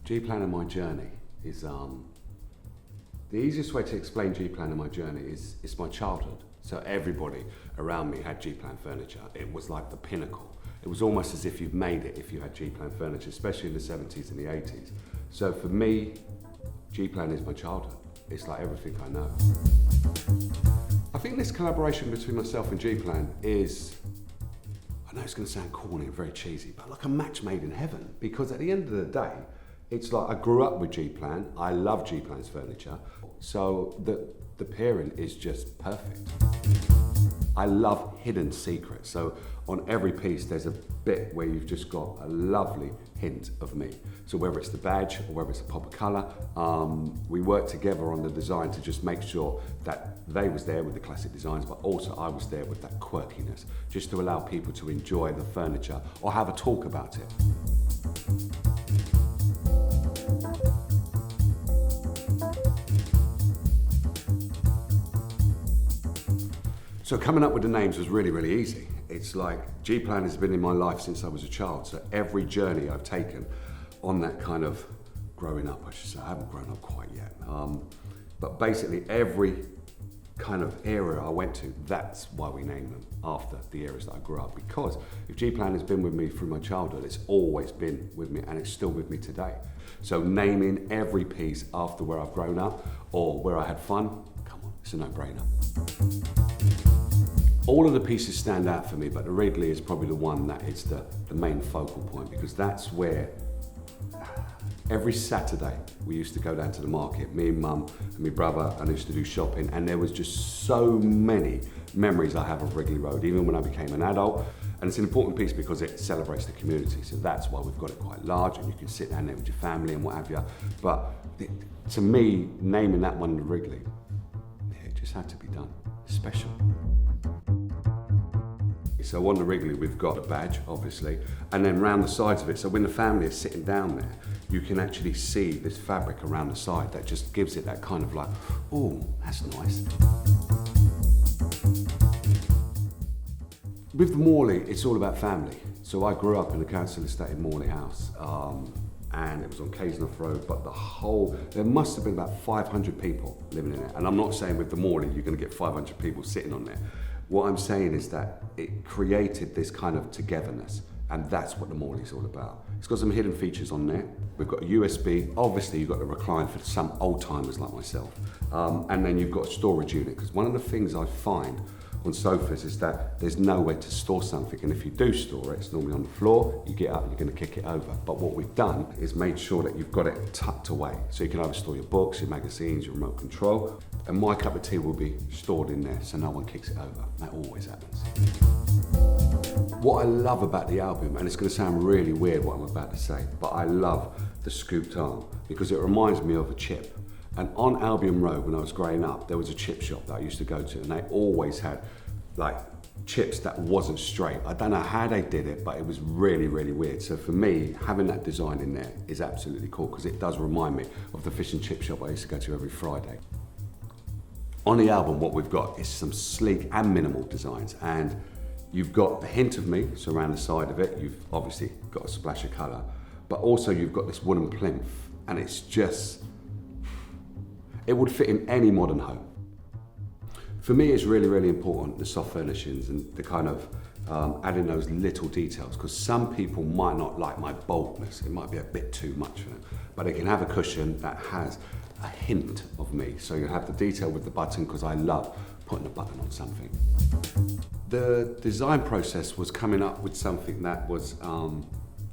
G-Plan and my journey is, the easiest way to explain G-Plan and my journey is it's my childhood. So everybody around me had G-Plan furniture. It was like the pinnacle. It was almost as if you've made it if you had G-Plan furniture, especially in the 70s and the 80s. So for me, G-Plan is my childhood. It's like everything I know. I think this collaboration between myself and G-Plan is, I know it's going to sound corny and very cheesy, but like a match made in heaven. Because at the end of the day, it's like I grew up with G-Plan. I love G-Plan's furniture. So the pairing is just perfect. I love hidden secrets. So on every piece, there's a bit where you've just got a lovely hint of me. So whether it's the badge or whether it's a pop of colour, we worked together on the design to just make sure that they was there with the classic designs, but also I was there with that quirkiness, just to allow people to enjoy the furniture or have a talk about it. So coming up with the names was really, really easy. It's like G-Plan has been in my life since I was a child, so every journey I've taken on that kind of growing up, I should say, I haven't grown up quite yet, but basically every kind of era I went to, that's why we named them after the eras that I grew up, because if G-Plan has been with me through my childhood, it's always been with me and it's still with me today. So naming every piece after where I've grown up or where I had fun, come on, it's a no-brainer. All of the pieces stand out for me, but the Wrigley is probably the one that is the main focal point, because that's where every Saturday we used to go down to the market, me and Mum and my brother, and I used to do shopping, and there was just so many memories I have of Wrigley Road, even when I became an adult. And it's an important piece because it celebrates the community, so that's why we've got it quite large, and you can sit down there with your family and what have you. But to me, naming that one the Wrigley, it just had to be done. Special. So on the Wrigley, we've got a badge, obviously, and then round the sides of it, so when the family is sitting down there, you can actually see this fabric around the side that just gives it that kind of like, oh, that's nice. With the Morley, it's all about family. So I grew up in the council estate in Morley House, and it was on Cazenhoff Road, but there must have been about 500 people living in it. And I'm not saying with the Morley, you're gonna get 500 people sitting on there. What I'm saying is that it created this kind of togetherness, and that's what the Morley's all about. It's got some hidden features on there. We've got a USB, obviously you've got the recline for some old timers like myself, and then you've got a storage unit, because one of the things I find on sofas is that there's nowhere to store something, and if you do store it, it's normally on the floor, you get up, you're going to kick it over. But what we've done is made sure that you've got it tucked away, so you can either store your books, your magazines, your remote control, and my cup of tea will be stored in there so no one kicks it over. That always happens. What I love about the album, and it's going to sound really weird what I'm about to say, but I love the scooped arm because it reminds me of a chip. And on Albion Road, when I was growing up, there was a chip shop that I used to go to, and they always had like chips that wasn't straight. I don't know how they did it, but it was really, really weird. So for me, having that design in there is absolutely cool because it does remind me of the fish and chip shop I used to go to every Friday. On the album, what we've got is some sleek and minimal designs, and you've got a hint of me, so around the side of it, you've obviously got a splash of colour, but also you've got this wooden plinth, and it's just, it would fit in any modern home. For me, it's really, really important, the soft furnishings and the kind of adding those little details, because some people might not like my boldness. It might be a bit too much for them, but they can have a cushion that has a hint of me. So you have the detail with the button, because I love putting a button on something. The design process was coming up with something that was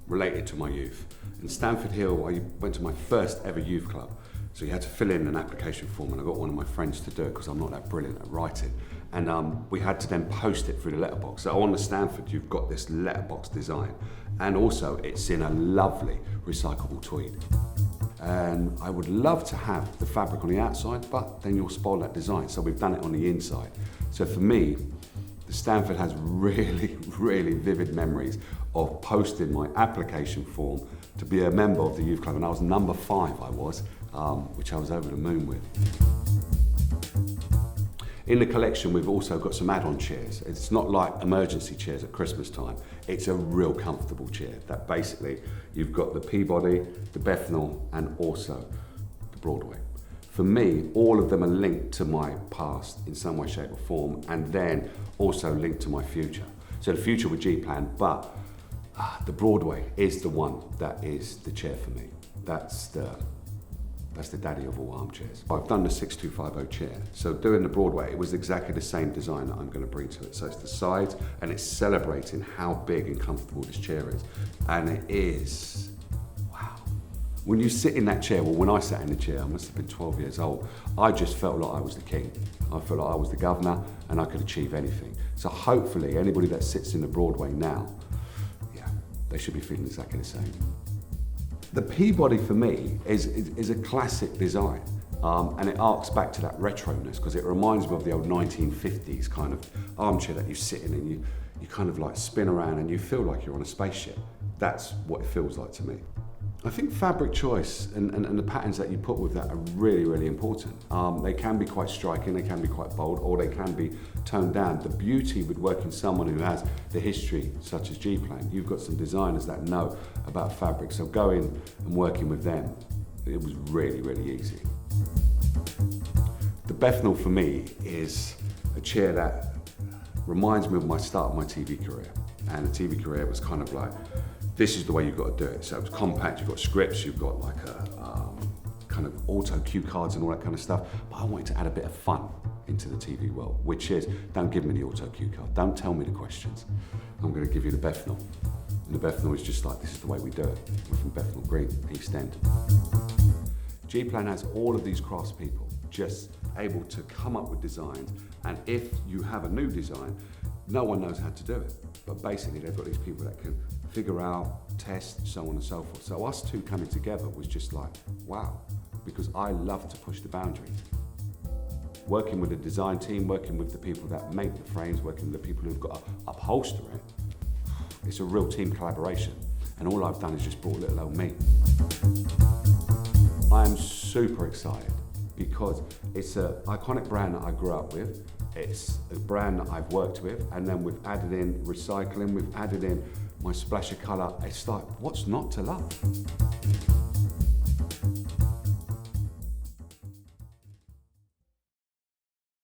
related to my youth. In Stamford Hill, I went to my first ever youth club. So you had to fill in an application form, and I got one of my friends to do it because I'm not that brilliant at writing. And we had to then post it through the letterbox. So on the Stamford, you've got this letterbox design. And also it's in a lovely recyclable tweed. And I would love to have the fabric on the outside, but then you'll spoil that design. So we've done it on the inside. So for me, the Stamford has really, really vivid memories of posting my application form to be a member of the youth club. And I was number 5, which I was over the moon with. In the collection, we've also got some add-on chairs. It's not like emergency chairs at Christmas time. It's a real comfortable chair that basically you've got the Peabody, the Bethnal, and also the Broadway. For me, all of them are linked to my past in some way, shape or form, and then also linked to my future. So the future with G-Plan, but the Broadway is the one that is the chair for me. That's the daddy of all armchairs. I've done the 6250 chair. So doing the Broadway, it was exactly the same design that I'm going to bring to it. So it's the sides, and it's celebrating how big and comfortable this chair is. And it is, wow. When you sit in that chair, well, when I sat in the chair, I must have been 12 years old, I just felt like I was the king. I felt like I was the governor, and I could achieve anything. So hopefully, anybody that sits in the Broadway now, yeah, they should be feeling exactly the same. The Peabody for me is a classic design, and it arcs back to that retroness because it reminds me of the old 1950s kind of armchair that you sit in and you kind of like spin around and you feel like you're on a spaceship. That's what it feels like to me. I think fabric choice and the patterns that you put with that are really, really important. They can be quite striking, they can be quite bold, or they can be toned down. The beauty with working with someone who has the history, such as G-Plan, you've got some designers that know about fabric, so going and working with them, it was really, really easy. The Bethnal for me is a chair that reminds me of my start of my TV career. And the TV career was kind of like, this is the way you've got to do it. So it's compact, you've got scripts, you've got like a kind of auto cue cards and all that kind of stuff. But I wanted to add a bit of fun into the TV world, which is, don't give me the auto cue card, don't tell me the questions. I'm going to give you the Bethnal. And the Bethnal is just like, this is the way we do it. We're from Bethnal Green, East End. G-Plan has all of these craftspeople just able to come up with designs, and if you have a new design, no one knows how to do it. But basically they've got these people that can figure out, test, so on and so forth. So us two coming together was just like, wow, because I love to push the boundaries. Working with the design team, working with the people that make the frames, working with the people who've got to upholster it, it's a real team collaboration. And all I've done is just brought little old me. I am super excited because it's an iconic brand that I grew up with. It's a brand that I've worked with, and then we've added in recycling, we've added in my splash of colour. It's like, what's not to love?